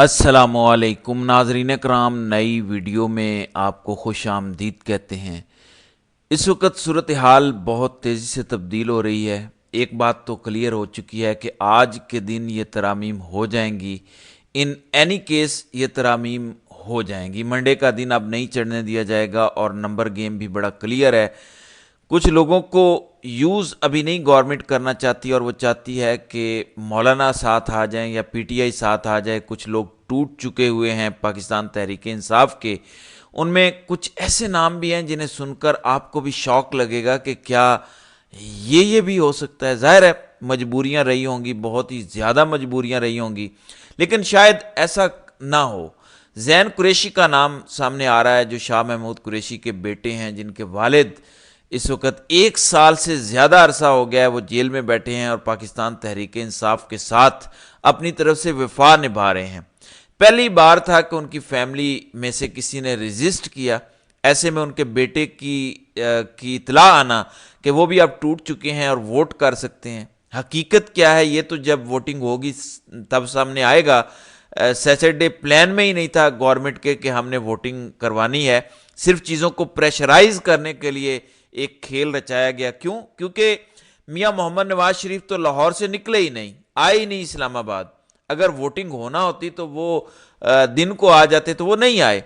السلام علیکم ناظرین کرام، نئی ویڈیو میں آپ کو خوش آمدید کہتے ہیں۔ اس وقت صورتحال بہت تیزی سے تبدیل ہو رہی ہے۔ ایک بات تو کلیئر ہو چکی ہے کہ آج کے دن یہ ترامیم ہو جائیں گی، ان اینی کیس یہ ترامیم ہو جائیں گی۔ منڈے کا دن اب نہیں چڑھنے دیا جائے گا، اور نمبر گیم بھی بڑا کلیئر ہے۔ کچھ لوگوں کو یوز ابھی نہیں گورنمنٹ کرنا چاہتی، اور وہ چاہتی ہے کہ مولانا ساتھ آ جائیں یا پی ٹی آئی ساتھ آ جائے۔ کچھ لوگ ٹوٹ چکے ہوئے ہیں پاکستان تحریک انصاف کے، ان میں کچھ ایسے نام بھی ہیں جنہیں سن کر آپ کو بھی شوق لگے گا کہ کیا یہ بھی ہو سکتا ہے۔ ظاہر ہے مجبوریاں رہی ہوں گی، بہت ہی زیادہ مجبوریاں رہی ہوں گی، لیکن شاید ایسا نہ ہو۔ زین قریشی کا نام سامنے آ رہا ہے، جو شاہ محمود قریشی کے بیٹے ہیں، جن کے والد اس وقت 1 سال سے زیادہ عرصہ ہو گیا ہے وہ جیل میں بیٹھے ہیں، اور پاکستان تحریک انصاف کے ساتھ اپنی طرف سے وفا نبھا رہے ہیں۔ پہلی بار تھا کہ ان کی فیملی میں سے کسی نے ریزسٹ کیا، ایسے میں ان کے بیٹے کی اطلاع آنا کہ وہ بھی اب ٹوٹ چکے ہیں اور ووٹ کر سکتے ہیں۔ حقیقت کیا ہے یہ تو جب ووٹنگ ہوگی تب سامنے آئے گا۔ سیٹرڈے پلان میں ہی نہیں تھا گورنمنٹ کے کہ ہم نے ووٹنگ کروانی ہے، صرف چیزوں کو پریشرائز کرنے کے لیے ایک کھیل رچایا گیا۔ کیونکہ میاں محمد نواز شریف تو لاہور سے نکلے ہی نہیں، آئے ہی نہیں اسلام آباد۔ اگر ووٹنگ ہونا ہوتی تو وہ دن کو آ جاتے، تو وہ نہیں آئے۔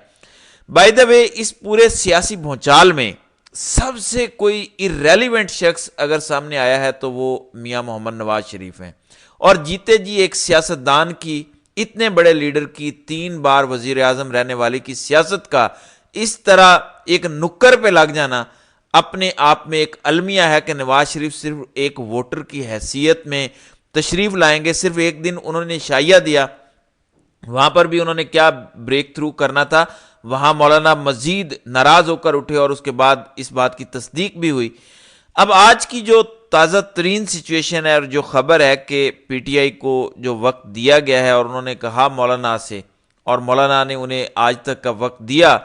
بائی دا وے، اس پورے سیاسی بھونچال میں سب سے کوئی irrelevant شخص اگر سامنے آیا ہے تو وہ میاں محمد نواز شریف ہیں، اور جیتے جی ایک سیاستدان کی، اتنے بڑے لیڈر کی، 3 بار وزیر اعظم رہنے والی کی سیاست کا اس طرح ایک نکر پہ لگ جانا اپنے آپ میں ایک المیہ ہے کہ نواز شریف صرف ایک ووٹر کی حیثیت میں تشریف لائیں گے۔ صرف ایک دن انہوں نے شائعہ دیا، وہاں پر بھی انہوں نے کیا بریک تھرو کرنا تھا، وہاں مولانا مزید ناراض ہو کر اٹھے، اور اس کے بعد اس بات کی تصدیق بھی ہوئی۔ اب آج کی جو تازہ ترین سچویشن ہے، اور جو خبر ہے کہ پی ٹی آئی کو جو وقت دیا گیا ہے، اور انہوں نے کہا مولانا سے، اور مولانا نے انہیں آج تک کا وقت دیا،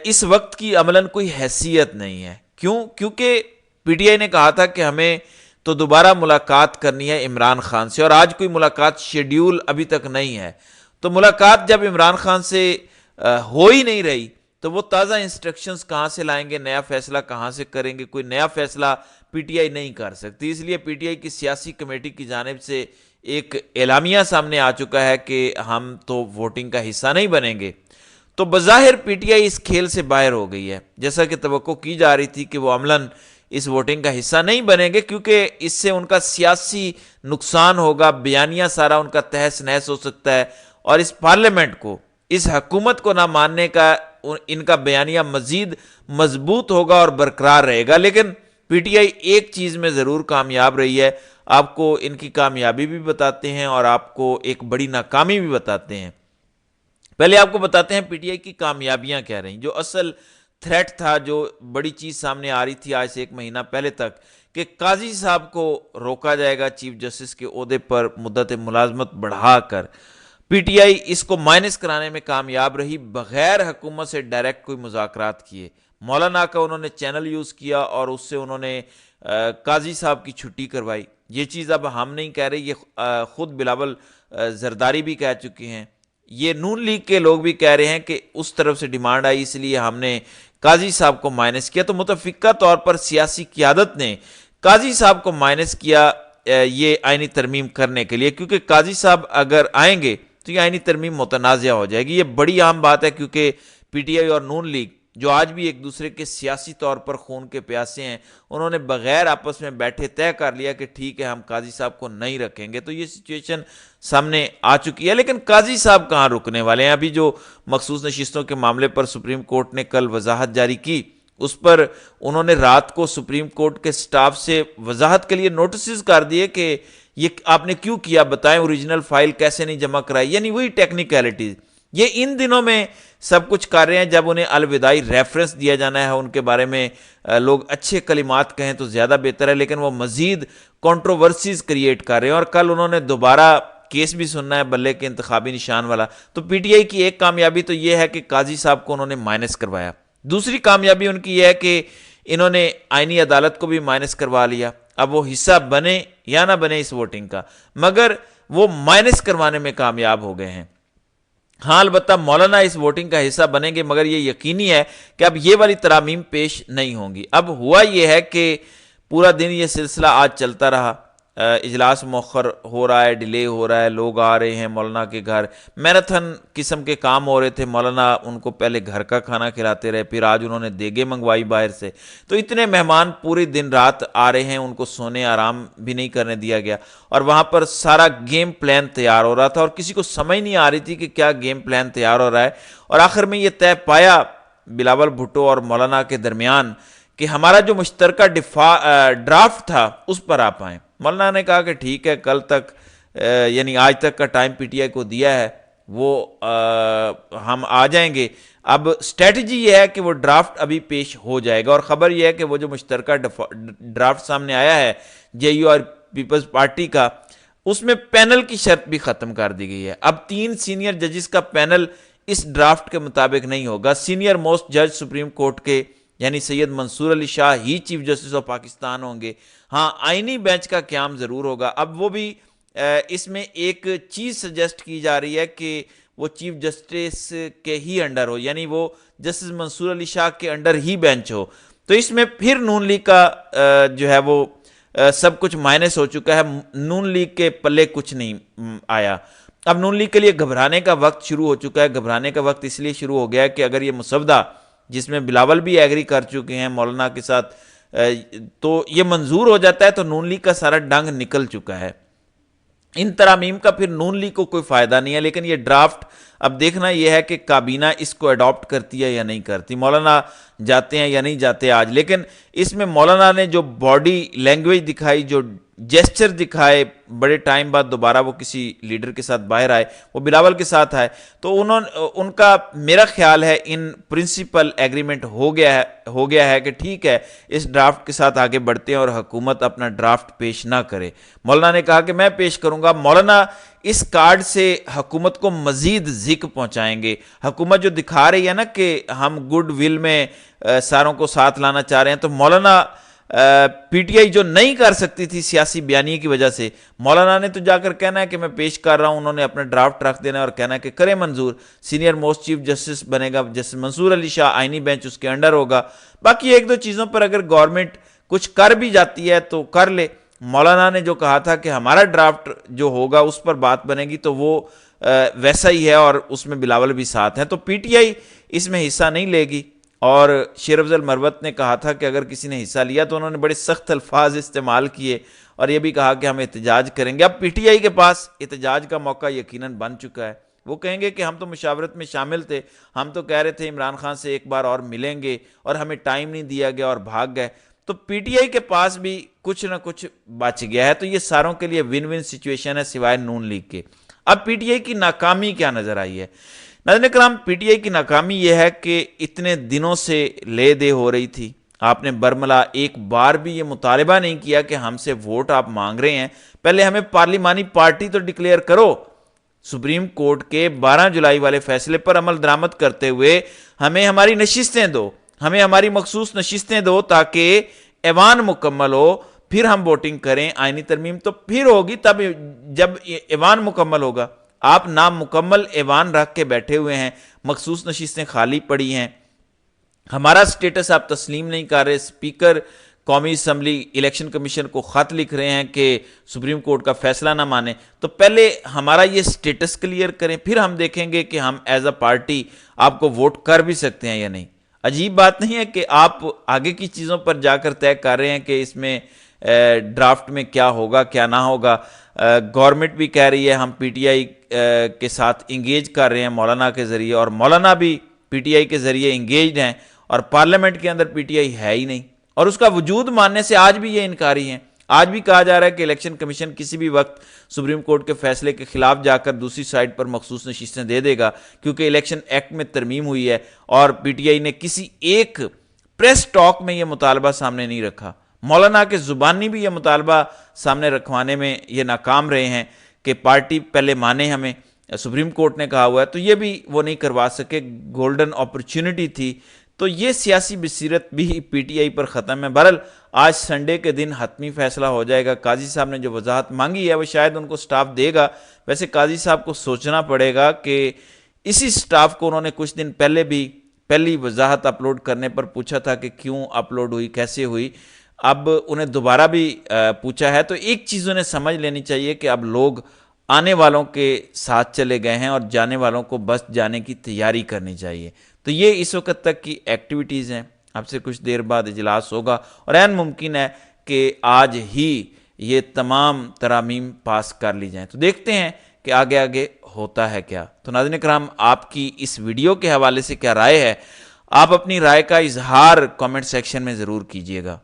اس وقت کی عملاً کوئی حیثیت نہیں ہے۔ کیونکہ پی ٹی آئی نے کہا تھا کہ ہمیں تو دوبارہ ملاقات کرنی ہے عمران خان سے، اور آج کوئی ملاقات شیڈیول ابھی تک نہیں ہے۔ تو ملاقات جب عمران خان سے ہو ہی نہیں رہی، تو وہ تازہ انسٹرکشنز کہاں سے لائیں گے، نیا فیصلہ کہاں سے کریں گے؟ کوئی نیا فیصلہ پی ٹی آئی نہیں کر سکتی۔ اس لیے پی ٹی آئی کی سیاسی کمیٹی کی جانب سے ایک اعلامیہ سامنے آ چکا ہے کہ ہم تو ووٹنگ کا حصہ نہیں بنیں گے۔ تو بظاہر پی ٹی آئی اس کھیل سے باہر ہو گئی ہے، جیسا کہ توقع کی جا رہی تھی کہ وہ عملاً اس ووٹنگ کا حصہ نہیں بنیں گے، کیونکہ اس سے ان کا سیاسی نقصان ہوگا، بیانیہ سارا ان کا تہس نہس ہو سکتا ہے، اور اس پارلیمنٹ کو، اس حکومت کو نہ ماننے کا ان کا بیانیہ مزید مضبوط ہوگا اور برقرار رہے گا۔ لیکن پی ٹی آئی ایک چیز میں ضرور کامیاب رہی ہے، آپ کو ان کی کامیابی بھی بتاتے ہیں اور آپ کو ایک بڑی ناکامی بھی بتاتے ہیں۔ پہلے آپ کو بتاتے ہیں پی ٹی آئی کی کامیابیاں کیا رہیں۔ جو اصل تھریٹ تھا، جو بڑی چیز سامنے آ رہی تھی آج سے 1 مہینہ پہلے تک، کہ قاضی صاحب کو روکا جائے گا چیف جسٹس کے عہدے پر مدت ملازمت بڑھا کر، پی ٹی آئی اس کو مائنس کرانے میں کامیاب رہی، بغیر حکومت سے ڈائریکٹ کوئی مذاکرات کیے۔ مولانا کا انہوں نے چینل یوز کیا، اور اس سے انہوں نے قاضی صاحب کی چھٹی کروائی۔ یہ چیز اب ہم نہیں کہہ رہے، یہ خود بلاول زرداری بھی کہہ چکے ہیں، یہ نون لیگ کے لوگ بھی کہہ رہے ہیں کہ اس طرف سے ڈیمانڈ آئی، اس لیے ہم نے قاضی صاحب کو مائنس کیا۔ تو متفقہ طور پر سیاسی قیادت نے قاضی صاحب کو مائنس کیا یہ آئینی ترمیم کرنے کے لیے، کیونکہ قاضی صاحب اگر آئیں گے تو یہ آئینی ترمیم متنازع ہو جائے گی۔ یہ بڑی اہم بات ہے، کیونکہ پی ٹی آئی اور نون لیگ جو آج بھی ایک دوسرے کے سیاسی طور پر خون کے پیاسے ہیں، انہوں نے بغیر آپس میں بیٹھے طے کر لیا کہ ٹھیک ہے ہم قاضی صاحب کو نہیں رکھیں گے۔ تو یہ سچویشن سامنے آ چکی ہے، لیکن قاضی صاحب کہاں رکنے والے ہیں؟ ابھی جو مخصوص نشستوں کے معاملے پر سپریم کورٹ نے کل وضاحت جاری کی، اس پر انہوں نے رات کو سپریم کورٹ کے سٹاف سے وضاحت کے لیے نوٹسز کر دیے کہ یہ آپ نے کیوں کیا، بتائیں اوریجنل فائل کیسے نہیں جمع کرائی، یعنی وہی ٹیکنیکلٹیز۔ یہ ان دنوں میں سب کچھ کر رہے ہیں جب انہیں الوداعی ریفرنس دیا جانا ہے، ان کے بارے میں لوگ اچھے کلمات کہیں تو زیادہ بہتر ہے، لیکن وہ مزید کنٹروورسیز کریٹ کر رہے ہیں، اور کل انہوں نے دوبارہ کیس بھی سننا ہے بلے کے انتخابی نشان والا۔ تو پی ٹی آئی کی ایک کامیابی تو یہ ہے کہ قاضی صاحب کو انہوں نے مائنس کروایا، دوسری کامیابی ان کی یہ ہے کہ انہوں نے آئینی عدالت کو بھی مائنس کروا لیا۔ اب وہ حصہ بنے یا نہ بنے اس ووٹنگ کا، مگر وہ مائنس کروانے میں کامیاب ہو گئے ہیں۔ ہاں البتہ مولانا اس ووٹنگ کا حصہ بنیں گے، مگر یہ یقینی ہے کہ اب یہ والی ترامیم پیش نہیں ہوں گی۔ اب ہوا یہ ہے کہ پورا دن یہ سلسلہ آج چلتا رہا، اجلاس مؤخر ہو رہا ہے، ڈیلے ہو رہا ہے، لوگ آ رہے ہیں مولانا کے گھر، میراتھن قسم کے کام ہو رہے تھے، مولانا ان کو پہلے گھر کا کھانا کھلاتے رہے، پھر آج انہوں نے دیگیں منگوائی باہر سے، تو اتنے مہمان پورے دن رات آ رہے ہیں، ان کو سونے آرام بھی نہیں کرنے دیا گیا، اور وہاں پر سارا گیم پلان تیار ہو رہا تھا، اور کسی کو سمجھ نہیں آ رہی تھی کہ کیا گیم پلان تیار ہو رہا ہے، اور آخر میں یہ طے پایا بلاول بھٹو اور مولانا کے درمیان کہ ہمارا جو مشترکہ ڈرافٹ تھا اس پر آپ آئیں۔ مولانا نے کہا کہ ٹھیک ہے، کل تک یعنی آج تک کا ٹائم پی ٹی آئی کو دیا ہے، وہ ہم آ جائیں گے۔ اب اسٹریٹجی یہ ہے کہ وہ ڈرافٹ ابھی پیش ہو جائے گا، اور خبر یہ ہے کہ وہ جو مشترکہ ڈرافٹ سامنے آیا ہے جے یو اور پیپلز پارٹی کا، اس میں پینل کی شرط بھی ختم کر دی گئی ہے۔ اب 3 سینئر ججز کا پینل اس ڈرافٹ کے مطابق نہیں ہوگا، سینئر موسٹ جج سپریم کورٹ کے یعنی سید منصور علی شاہ ہی چیف جسٹس آف پاکستان ہوں گے۔ ہاں، آئینی بینچ کا قیام ضرور ہوگا۔ اب وہ بھی اس میں ایک چیز سجیسٹ کی جا رہی ہے کہ وہ چیف جسٹس کے ہی انڈر ہو، یعنی وہ جسٹس منصور علی شاہ کے انڈر ہی بینچ ہو، تو اس میں پھر نون لیگ کا جو ہے وہ سب کچھ مائنس ہو چکا ہے، نون لیگ کے پلے کچھ نہیں آیا۔ اب نون لیگ کے لیے گھبرانے کا وقت شروع ہو چکا ہے۔ گھبرانے کا وقت اس لیے شروع ہو گیا ہے کہ اگر یہ مسودہ، جس میں بلاول بھی ایگری کر چکے ہیں مولانا کے ساتھ، تو یہ منظور ہو جاتا ہے تو نون لیگ کا سارا ڈنگ نکل چکا ہے۔ ان ترامیم کا پھر نون لیگ کو کوئی فائدہ نہیں ہے، لیکن یہ ڈرافٹ اب دیکھنا یہ ہے کہ کابینہ اس کو اڈاپٹ کرتی ہے یا نہیں کرتی، مولانا جاتے ہیں یا نہیں جاتے آج۔ لیکن اس میں مولانا نے جو باڈی لینگویج دکھائی، جو جیسچر دکھائے، بڑے ٹائم بعد دوبارہ وہ کسی لیڈر کے ساتھ باہر آئے، وہ بلاول کے ساتھ آئے، تو ان کا میرا خیال ہے ان پرنسپل ایگریمنٹ ہو گیا ہے کہ ٹھیک ہے، اس ڈرافٹ کے ساتھ آگے بڑھتے ہیں اور حکومت اپنا ڈرافٹ پیش نہ کرے۔ مولانا نے کہا کہ میں پیش کروں گا۔ مولانا اس کارڈ سے حکومت کو مزید ذک پہنچائیں گے۔ حکومت جو دکھا رہی ہے نا کہ ہم گڈ ول میں ساروں کو ساتھ لانا چاہ رہے ہیں، تو مولانا پی ٹی آئی جو نہیں کر سکتی تھی سیاسی بیانیے کی وجہ سے، مولانا نے تو جا کر کہنا ہے کہ میں پیش کر رہا ہوں، انہوں نے اپنا ڈرافٹ رکھ دینا ہے اور کہنا ہے کہ کرے منظور، سینئر موسٹ چیف جسٹس بنے گا جسٹس منصور علی شاہ، آئینی بینچ اس کے انڈر ہوگا۔ باقی ایک دو چیزوں پر اگر گورنمنٹ کچھ کر بھی جاتی ہے تو کر لے۔ مولانا نے جو کہا تھا کہ ہمارا ڈرافٹ جو ہوگا اس پر بات بنے گی، تو وہ ویسا ہی ہے، اور اس میں بلاول بھی ساتھ ہیں، تو پی ٹی آئی اس میں حصہ نہیں لے گی۔ اور شیر افضل مروت نے کہا تھا کہ اگر کسی نے حصہ لیا تو انہوں نے بڑے سخت الفاظ استعمال کیے، اور یہ بھی کہا کہ ہم احتجاج کریں گے۔ اب پی ٹی آئی کے پاس احتجاج کا موقع یقیناً بن چکا ہے۔ وہ کہیں گے کہ ہم تو مشاورت میں شامل تھے، ہم تو کہہ رہے تھے عمران خان سے ایک بار اور ملیں گے، اور ہمیں ٹائم نہیں دیا گیا اور بھاگ گئے۔ تو پی ٹی آئی کے پاس بھی کچھ نہ کچھ بچ گیا ہے، تو یہ ساروں کے لیے ون ون سچویشن ہے سوائے نون لیگ کے۔ اب پی ٹی آئی کی ناکامی کیا نظر آئی ہے؟ ناظرین کرام، پی ٹی آئی کی ناکامی یہ ہے کہ اتنے دنوں سے لے دے ہو رہی تھی، آپ نے برملا ایک بار بھی یہ مطالبہ نہیں کیا کہ ہم سے ووٹ آپ مانگ رہے ہیں، پہلے ہمیں پارلیمانی پارٹی تو ڈکلیئر کرو۔ سپریم کورٹ کے 12 جولائی والے فیصلے پر عمل درآمد کرتے ہوئے ہمیں ہماری نشستیں دو، ہمیں ہماری مخصوص نشستیں دو، تاکہ ایوان مکمل ہو، پھر ہم ووٹنگ کریں۔ آئینی ترمیم تو پھر ہوگی تب جب ایوان مکمل ہوگا۔ آپ نامکمل ایوان رکھ کے بیٹھے ہوئے ہیں، مخصوص نشستیں خالی پڑی ہیں، ہمارا سٹیٹس آپ تسلیم نہیں کر رہے۔ اسپیکر قومی اسمبلی الیکشن کمیشن کو خط لکھ رہے ہیں کہ سپریم کورٹ کا فیصلہ نہ مانے، تو پہلے ہمارا یہ سٹیٹس کلیئر کریں، پھر ہم دیکھیں گے کہ ہم ایز اے پارٹی آپ کو ووٹ کر بھی سکتے ہیں یا نہیں۔ عجیب بات نہیں ہے کہ آپ آگے کی چیزوں پر جا کر طے کر رہے ہیں کہ اس میں ڈرافٹ میں کیا ہوگا کیا نہ ہوگا۔ گورنمنٹ بھی کہہ رہی ہے ہم پی ٹی آئی کے ساتھ انگیج کر رہے ہیں مولانا کے ذریعے، اور مولانا بھی پی ٹی آئی کے ذریعے انگیجڈ ہیں، اور پارلیمنٹ کے اندر پی ٹی آئی ہے ہی نہیں، اور اس کا وجود ماننے سے آج بھی یہ انکاری ہیں۔ آج بھی کہا جا رہا ہے کہ الیکشن کمیشن کسی بھی وقت سپریم کورٹ کے فیصلے کے خلاف جا کر دوسری سائٹ پر مخصوص نشستیں دے دے گا، کیونکہ الیکشن ایکٹ میں ترمیم ہوئی ہے، اور پی ٹی آئی نے کسی ایک پریس ٹاک میں یہ مطالبہ سامنے نہیں رکھا۔ مولانا کے زبانی بھی یہ مطالبہ سامنے رکھوانے میں یہ ناکام رہے ہیں کہ پارٹی پہلے مانے ہمیں، سپریم کورٹ نے کہا ہوا ہے، تو یہ بھی وہ نہیں کروا سکے۔ گولڈن اپرچونٹی تھی، تو یہ سیاسی بصیرت بھی پی ٹی آئی پر ختم ہے۔ بہرحال آج سنڈے کے دن حتمی فیصلہ ہو جائے گا۔ قاضی صاحب نے جو وضاحت مانگی ہے وہ شاید ان کو سٹاف دے گا۔ ویسے قاضی صاحب کو سوچنا پڑے گا کہ اسی سٹاف کو انہوں نے کچھ دن پہلے بھی پہلی وضاحت اپلوڈ کرنے پر پوچھا تھا کہ کیوں اپلوڈ ہوئی، کیسے ہوئی، اب انہیں دوبارہ بھی پوچھا ہے۔ تو ایک چیز انہیں سمجھ لینی چاہیے کہ اب لوگ آنے والوں کے ساتھ چلے گئے ہیں اور جانے والوں کو بس جانے کی تیاری کرنی چاہیے۔ تو یہ اس وقت تک کی ایکٹیویٹیز ہیں، اب سے کچھ دیر بعد اجلاس ہوگا اور عین ممکن ہے کہ آج ہی یہ تمام ترامیم پاس کر لی جائیں۔ تو دیکھتے ہیں کہ آگے آگے ہوتا ہے کیا۔ تو ناظرین اکرام، آپ کی اس ویڈیو کے حوالے سے کیا رائے ہے؟ آپ اپنی رائے کا اظہار کامنٹ سیکشن میں ضرور کیجیے گا۔